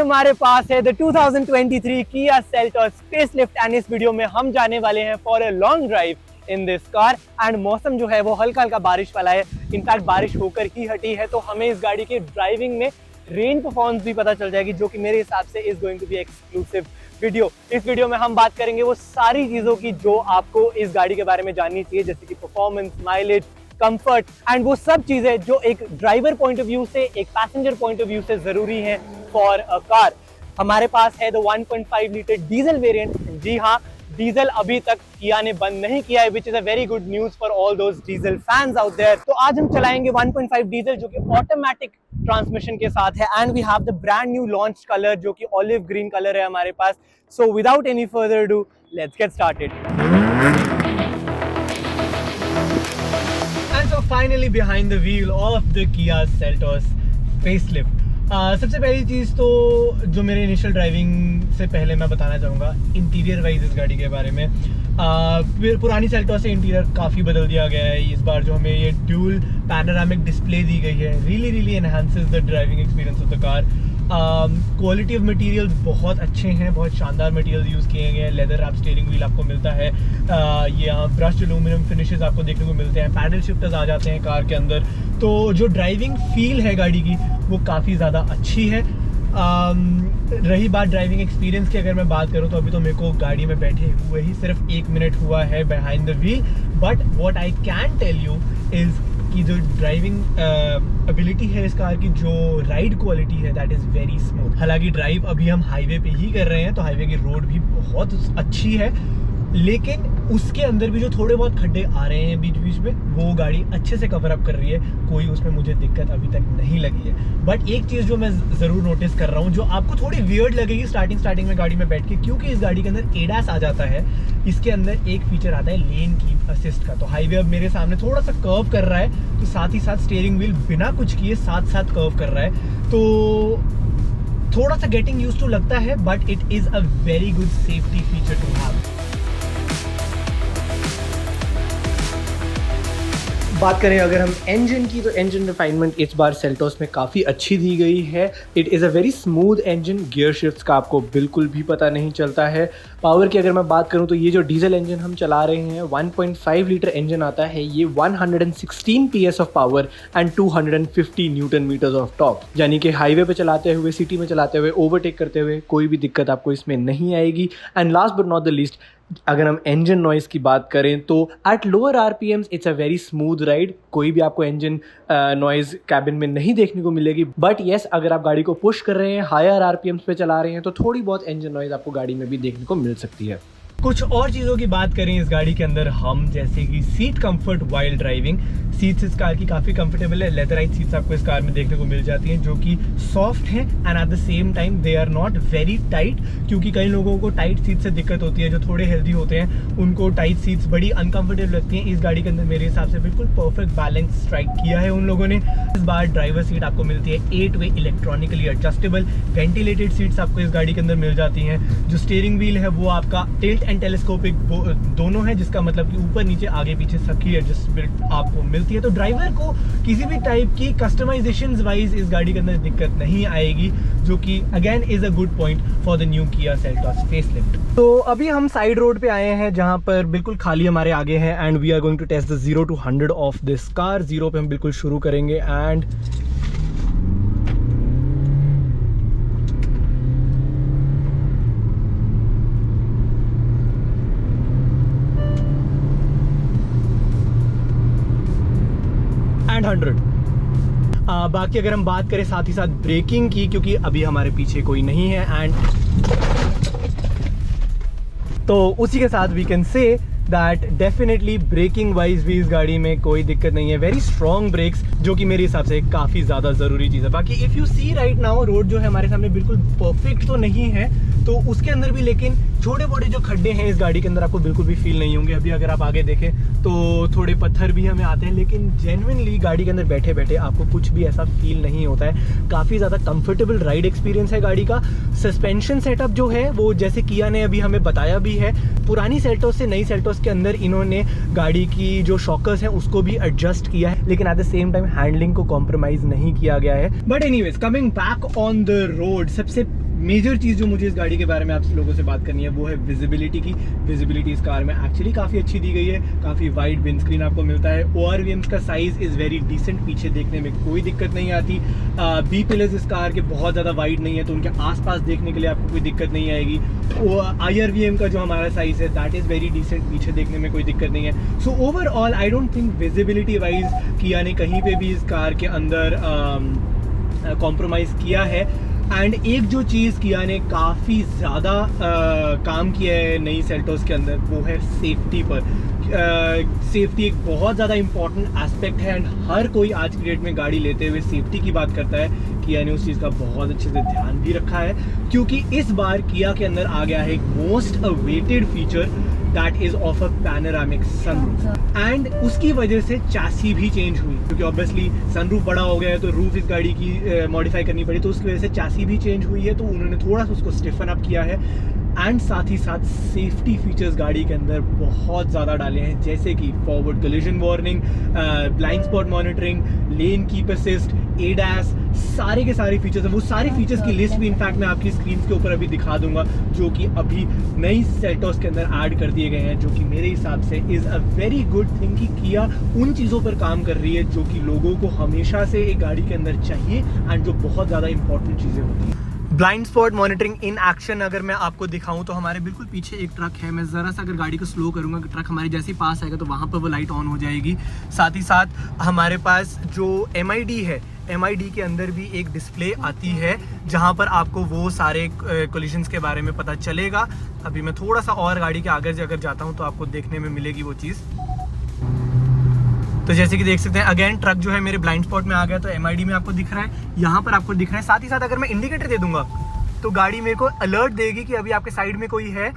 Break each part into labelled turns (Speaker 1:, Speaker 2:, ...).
Speaker 1: हमारे पास है the 2023 Kia Seltos facelift and इस वीडियो में हम जाने वाले हैं for a long drive in this car. And मौसम जो है वो हल्का हल्का बारिश वाला है, इनफैक्ट बारिश होकर ही हटी है, तो हमें इस गाड़ी के ड्राइविंग में रेन परफॉर्मेंस भी पता चल जाएगी, जो कि मेरे हिसाब से is going to be exclusive video. इस वीडियो में हम बात करेंगे वो सारी चीजों की जो आपको इस गाड़ी के बारे में जाननी चाहिए, जैसे कि परफॉर्मेंस, माइलेज, कंफर्ट एंड वो सब चीजें जो एक ड्राइवर पॉइंट ऑफ व्यू से, एक पैसेंजर पॉइंट ऑफ व्यू से जरूरी है फॉर अ कार। हमारे पास है द 1.5 लीटर डीजल वेरिएंट। जी हाँ, डीजल अभी तक किया ने बंद नहीं किया है, which is a very good news for all those diesel fans out there. तो आज हम चलाएंगे 1.5 डीजल जो कि ऑटोमेटिक ट्रांसमिशन के साथ है, and we have the brand new launch colour जो कि ऑलिव ग्रीन कलर है हमारे पास। So without any further do, let's get started. So finally behind the wheel of the Kia Seltos facelift. सबसे पहली चीज़ तो जो मेरे इनिशियल ड्राइविंग से पहले मैं बताना चाहूँगा इंटीरियर वाइज इस गाड़ी के बारे में। पुरानी Seltos से इंटीरियर काफ़ी बदल दिया गया है। इस बार जो हमें ये ड्यूल पैनोरामिक डिस्प्ले दी गई है really enhances the driving experience of the car. Quality of materials बहुत अच्छे हैं, बहुत शानदार मटेरियल यूज़ किए गए हैं। लेदर रैप स्टीयरिंग व्हील आपको मिलता है, ये यहाँ ब्रश्ड एल्यूमिनियम फिनिशेस आपको देखने को मिलते हैं, पैडल शिफ्टर्स आ जाते हैं कार के अंदर। तो जो ड्राइविंग फील है गाड़ी की वो काफ़ी ज़्यादा अच्छी है। रही बात ड्राइविंग एक्सपीरियंस की, अगर मैं बात करूँ तो अभी तो मेरे को गाड़ी में बैठे हुए ही सिर्फ 1 मिनट हुआ है behind the wheel, but what I can tell you is कि जो ड्राइविंग एबिलिटी है इस कार की, जो राइड क्वालिटी है, दैट इज़ वेरी स्मूथ। हालांकि ड्राइव अभी हम हाईवे पे ही कर रहे हैं, तो हाईवे की रोड भी बहुत अच्छी है, लेकिन उसके अंदर भी जो थोड़े बहुत खड्डे आ रहे हैं बीच बीच में, वो गाड़ी अच्छे से कवर अप कर रही है। कोई उसमें मुझे दिक्कत अभी तक नहीं लगी है। बट एक चीज़ जो मैं ज़रूर नोटिस कर रहा हूँ, जो आपको थोड़ी वियर्ड लगेगी स्टार्टिंग में गाड़ी में बैठ के, क्योंकि इस गाड़ी के अंदर एडास आ जाता है। इसके अंदर एक फीचर आता है लेन कीप असिस्ट का। तो हाईवे अब मेरे सामने थोड़ा सा कर्व कर रहा है, तो साथ ही साथ स्टीयरिंग व्हील बिना कुछ किए साथ साथ कर्व कर रहा है, तो थोड़ा सा गेटिंग यूज्ड टू लगता है, but it is a very good safety feature to have. बात करें अगर हम इंजन की, तो इंजन रिफाइनमेंट इस बार सेल्टोस में काफ़ी अच्छी दी गई है। It is a very smooth engine, gear shifts का आपको बिल्कुल भी पता नहीं चलता है। पावर की अगर मैं बात करूं तो ये जो डीजल इंजन हम चला रहे हैं 1.5 लीटर इंजन आता है, ये 116 PS of power and 250 newton meters of torque, यानी कि हाईवे पे चलाते हुए, सिटी में चलाते हुए, ओवरटेक करते हुए कोई भी दिक्कत आपको इसमें नहीं आएगी। And last but not the least, अगर हम इंजन नॉइज़ की बात करें तो at lower RPMs it's a very smooth ride. कोई भी आपको इंजन नॉइज़ कैबिन में नहीं देखने को मिलेगी। बट येस, अगर आप गाड़ी को पुश कर रहे हैं, हायर RPMs पे चला रहे हैं, तो थोड़ी बहुत इंजन नॉइज़ आपको गाड़ी में भी देखने को मिल सकती है। कुछ और चीज़ों की बात करें इस गाड़ी के अंदर हम, जैसे कि seat comfort while driving. Seats इस कार की काफ़ी कंफर्टेबल है। लेदराइज सीट्स आपको इस कार में देखने को मिल जाती हैं, जो कि सॉफ्ट हैं and at the same time they are not very tight, क्योंकि कई लोगों को टाइट सीट से दिक्कत होती है। जो थोड़े हेल्दी होते हैं उनको टाइट सीट्स बड़ी अनकंफर्टेबल लगती हैं। इस गाड़ी के अंदर मेरे हिसाब से बिल्कुल परफेक्ट बैलेंस स्ट्राइक किया है उन लोगों ने। इस बार ड्राइवर सीट आपको मिलती है 8 वे इलेक्ट्रॉनिकली एडजस्टेबल, वेंटिलेटेड सीट्स आपको इस गाड़ी के अंदर मिल जाती हैं। जो स्टीयरिंग व्हील है वो आपका टिल्ट एंड टेलीस्कोपिक दोनों है, जिसका मतलब कि ऊपर नीचे आगे पीछे सबकी एडजस्टमेंट आपको मिलती है। तो ड्राइवर को किसी भी टाइप की कस्टमाइजेशंस वाइज इस गाड़ी के अंदर दिक्कत नहीं आएगी, जो कि again is a good point for the new Kia Seltos facelift. तो अभी हम साइड रोड पे आए हैं, जहां पर बिल्कुल खाली हमारे आगे है, and we are going to test the 0 to 100 of this car. 0 पे हम बिल्कुल शुरू करेंगे एंड एंड 100। बाकी अगर हम बात करें साथ ही साथ ब्रेकिंग की, क्योंकि अभी हमारे पीछे कोई नहीं है, एंड तो उसी के साथ we can say that definitely braking wise भी इस गाड़ी में कोई दिक्कत नहीं है। वेरी स्ट्रॉन्ग ब्रेक्स, जो कि मेरे हिसाब से काफ़ी ज़्यादा ज़रूरी चीज़ है। बाकी if you see right now, road जो है हमारे सामने बिल्कुल परफेक्ट तो नहीं है, तो उसके अंदर भी लेकिन छोटे मोटे जो खड्डे हैं इस गाड़ी के अंदर आपको बिल्कुल भी फील नहीं होंगे। अभी अगर आप आगे देखें तो थोड़े पत्थर भी हमें आते हैं, लेकिन जेन्युइनली गाड़ी के अंदर बैठे बैठे आपको कुछ भी ऐसा फील नहीं होता है। काफ़ी ज़्यादा कंफर्टेबल राइड एक्सपीरियंस है गाड़ी का। सस्पेंशन सेटअप जो है वो जैसे किया ने अभी हमें बताया भी है, पुरानी सेल्टोस से नई सेल्टोस के अंदर इन्होंने गाड़ी की जो शॉकर्स हैं उसको भी एडजस्ट किया है, लेकिन eight the same time handling को कॉम्प्रोमाइज़ नहीं किया गया है। But anyways, coming back on the road, सबसे मेजर चीज़ जो मुझे इस गाड़ी के बारे में आप लोगों से बात करनी है वो है विजिबिलिटी की। विजिबिलिटी इस कार में एक्चुअली काफ़ी अच्छी दी गई है, काफ़ी वाइड विंड स्क्रीन आपको मिलता है। ORVMs का साइज़ इज़ वेरी डिसेंट, पीछे देखने में कोई दिक्कत नहीं आती। बी पिलर्स इस कार के बहुत ज़्यादा वाइड नहीं है, तो उनके आसपास देखने के लिए आपको कोई दिक्कत नहीं आएगी। IRVM का जो हमारा साइज़ है दैट इज़ वेरी डिसेंट, पीछे देखने में कोई दिक्कत नहीं है। So overall I don't think visibility wise किया ने कहीं पे भी इस कार के अंदर कॉम्प्रोमाइज़ किया है। एंड एक जो चीज़ किया ने काफ़ी ज़्यादा काम किया है नई सेल्टोस के अंदर वो है सेफ्टी पर। सेफ्टी एक बहुत ज़्यादा इम्पॉर्टेंट एस्पेक्ट है एंड हर कोई आज की डेट में गाड़ी लेते हुए सेफ्टी की बात करता है। किया ने उस चीज़ का बहुत अच्छे से ध्यान भी रखा है, क्योंकि इस बार किया के अंदर आ गया है एक most awaited feature that is of a panoramic sunroof. And उसकी वजह से चैसी भी चेंज हुई, क्योंकि ऑब्वियसली सनरूफ बड़ा हो गया है तो रूफ इस गाड़ी की मॉडिफाई करनी पड़ी, तो उसकी वजह से चैसी भी चेंज हुई है, तो उन्होंने थोड़ा सा उसको स्टिफन अप किया है। एंड साथ ही साथ सेफ्टी फीचर्स गाड़ी के अंदर बहुत ज़्यादा डाले हैं, जैसे कि forward collision warning, blind spot monitoring, lane keep assist, ADAS, सारे के सारे फीचर्स हैं। वो सारे फीचर्स की लिस्ट भी इनफैक्ट मैं आपकी स्क्रीन के ऊपर अभी दिखा दूंगा, जो कि अभी नई सेल्टोस के अंदर ऐड कर दिए गए हैं, जो कि मेरे हिसाब से is a very good thing कि किया उन चीज़ों पर काम कर रही है जो कि लोगों को हमेशा से एक गाड़ी के अंदर चाहिए एंड जो बहुत ज़्यादा इंपॉर्टेंट चीज़ें होती हैं। Blind spot monitoring in action अगर मैं आपको दिखाऊं तो हमारे बिल्कुल पीछे एक ट्रक है। मैं ज़रा सा अगर गाड़ी को स्लो करूंगा, ट्रक हमारे जैसे ही पास आएगा तो वहाँ पर वो लाइट ऑन हो जाएगी। साथ ही साथ हमारे पास जो MID है, MID के अंदर भी एक डिस्प्ले आती है जहाँ पर आपको वो सारे कोलिजन्स के बारे में पता चलेगा। अभी मैं थोड़ा सा और गाड़ी के आगे अगर जाता हूँ तो आपको देखने में मिलेगी वो चीज़। तो जैसे कि देख सकते हैं अगेन ट्रक जो है मेरे ब्लाइंड स्पॉट में आ गया, तो MID में आपको दिख रहा है, यहाँ पर आपको दिख रहा है। साथ ही साथ अगर मैं इंडिकेटर दे दूंगा तो गाड़ी मेरे को अलर्ट देगी कि अभी आपके साइड में कोई है,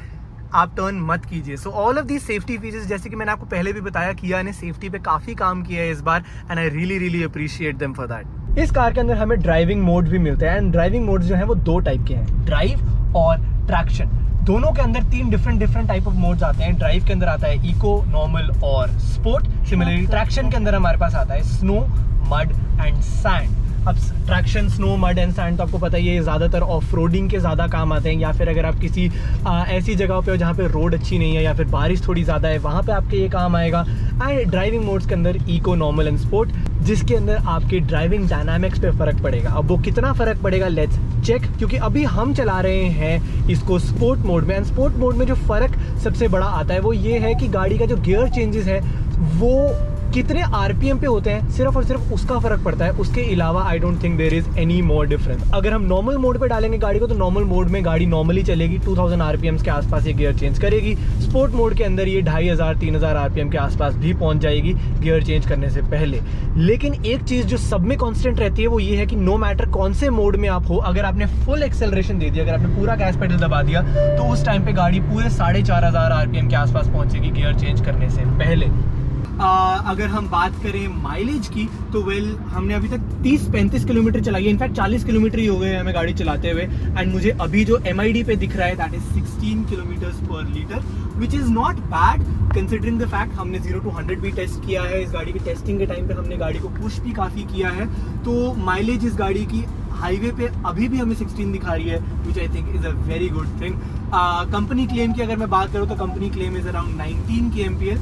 Speaker 1: आप टर्न मत कीजिए। So all of these safety features, जैसे कि मैंने आपको पहले भी बताया, किया ने सेफ्टी पे काफ़ी काम किया है इस बार and I really appreciate them for that. इस कार के अंदर हमें ड्राइविंग मोड भी मिलते हैं एंड ड्राइविंग मोड जो है वो 2 टाइप के हैं, ड्राइव और ट्रैक्शन। दोनों के अंदर 3 डिफरेंट टाइप ऑफ मोड्स आते हैं। ड्राइव के अंदर आता है इको, नॉर्मल और स्पोर्ट। सिमिलरली ट्रैक्शन के अंदर हमारे पास आता है स्नो, मड एंड सैंड। अब traction, snow, mud and sand तो आपको पता ही है, ये ज़्यादातर ऑफ रोडिंग के ज़्यादा काम आते हैं, या फिर अगर आप किसी ऐसी जगह पे हो जहाँ पे रोड अच्छी नहीं है या फिर बारिश थोड़ी ज़्यादा है, वहाँ पे आपके ये काम आएगा। एंड ड्राइविंग मोड्स के अंदर इको, नॉर्मल एंड स्पोर्ट, जिसके अंदर आपके ड्राइविंग डायनामिक्स पे फ़र्क पड़ेगा। अब वो कितना फ़र्क पड़ेगा लेट्स चेक, क्योंकि अभी हम चला रहे हैं इसको स्पोर्ट मोड में। एंड स्पोर्ट मोड में जो फ़र्क सबसे बड़ा आता है वो ये है कि गाड़ी का जो गियर चेंजेस है वो कितने RPM पे होते हैं, सिर्फ और सिर्फ उसका फ़र्क पड़ता है। उसके अलावा I don't think there is any more difference. अगर हम नॉर्मल मोड पे डालेंगे गाड़ी को तो नॉर्मल मोड में गाड़ी नॉर्मली चलेगी, 2000 RPM के आसपास ये गियर चेंज करेगी। स्पोर्ट मोड के अंदर ये 2500-3000 RPM के आसपास भी पहुंच जाएगी गियर चेंज करने से पहले। लेकिन एक चीज़ जो सब में कॉन्स्टेंट रहती है वो ये है कि नो मैटर कौन से मोड में आप हो, अगर आपने फुल एक्सेलरेशन दे दिया, अगर आपने पूरा गैस पेडल दबा दिया, तो उस टाइम पे गाड़ी पूरे 4500 RPM के आसपास पहुंचेगी गियर चेंज करने से पहले। अगर हम बात करें माइलेज की तो हमने अभी तक 30-35 किलोमीटर चलाई है, इनफैक्ट 40 किलोमीटर ही हो गए हमें गाड़ी चलाते हुए। एंड मुझे अभी जो MID पे दिख रहा है दैट इज 16 किलोमीटर्स पर litre, which is not bad considering the fact हमने 0 to 100 भी टेस्ट किया है। इस गाड़ी की टेस्टिंग के टाइम पे हमने गाड़ी को पुश भी काफ़ी किया है, तो माइलेज इस गाड़ी की हाईवे पे अभी भी हमें 16 दिखा रही है, which I think is a very good thing. Company claim की अगर मैं बात करूँ तो company claim is around 19 kmpl।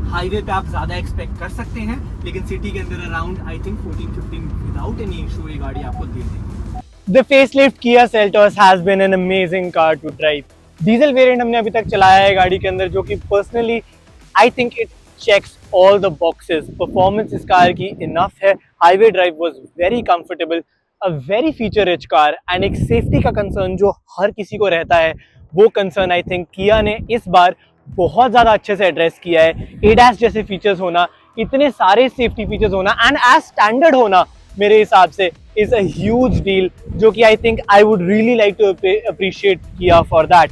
Speaker 1: Highway पे आप ज़्यादा एक्सपेक्ट कर सकते हैं, लेकिन सिटी के अंदर around I think 14-15 without any issue ये गाड़ी आपको दे देगी। The facelift Kia Seltos has been an amazing car to drive. Diesel variant हमने अभी तक चलाया है गाड़ी के अंदर, जो कि personally I think it checks all the boxes. Performance इस कार की इनफ है, highway drive was very comfortable, a very feature rich car and एक सेफ्टी का कंसर्न जो हर किसी को रहता है, वो कंसर्न आई थिंक किया ने इस बार बहुत ज़्यादा अच्छे से एड्रेस किया है। ADAS जैसे फीचर्स होना, इतने सारे सेफ्टी फीचर्स होना एंड एज स्टैंडर्ड होना मेरे हिसाब से इज़ अ ह्यूज डील, जो कि I think I would really like to appreciate किया for that.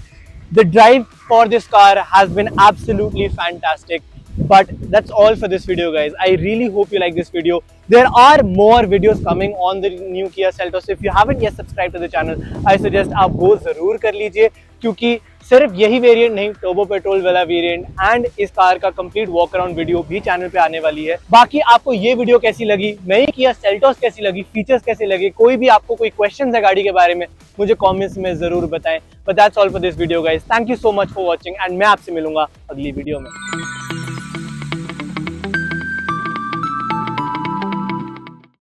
Speaker 1: The drive for this car has been absolutely fantastic. But that's all for this video, guys. I really hope you like this video. There are more videos coming on the new Kia Seltos. If you haven't yet subscribed to the channel, I suggest आप वो ज़रूर कर लीजिए, क्योंकि सिर्फ यही variant नहीं, turbo petrol वाला वेरिएंट एंड इस कार का कंप्लीट वॉक अराउंड वीडियो भी चैनल पे आने वाली है। बाकी आपको ये वीडियो कैसी लगी, नई किया सेल्टोस कैसी लगी, फीचर्स कैसे लगे, कोई भी आपको कोई क्वेश्चन है गाड़ी के बारे में, मुझे कमेंट्स में जरूर बताएं। But that's all for this video guys, thank you so much for watching and मैं आपसे मिलूंगा अगली वीडियो में।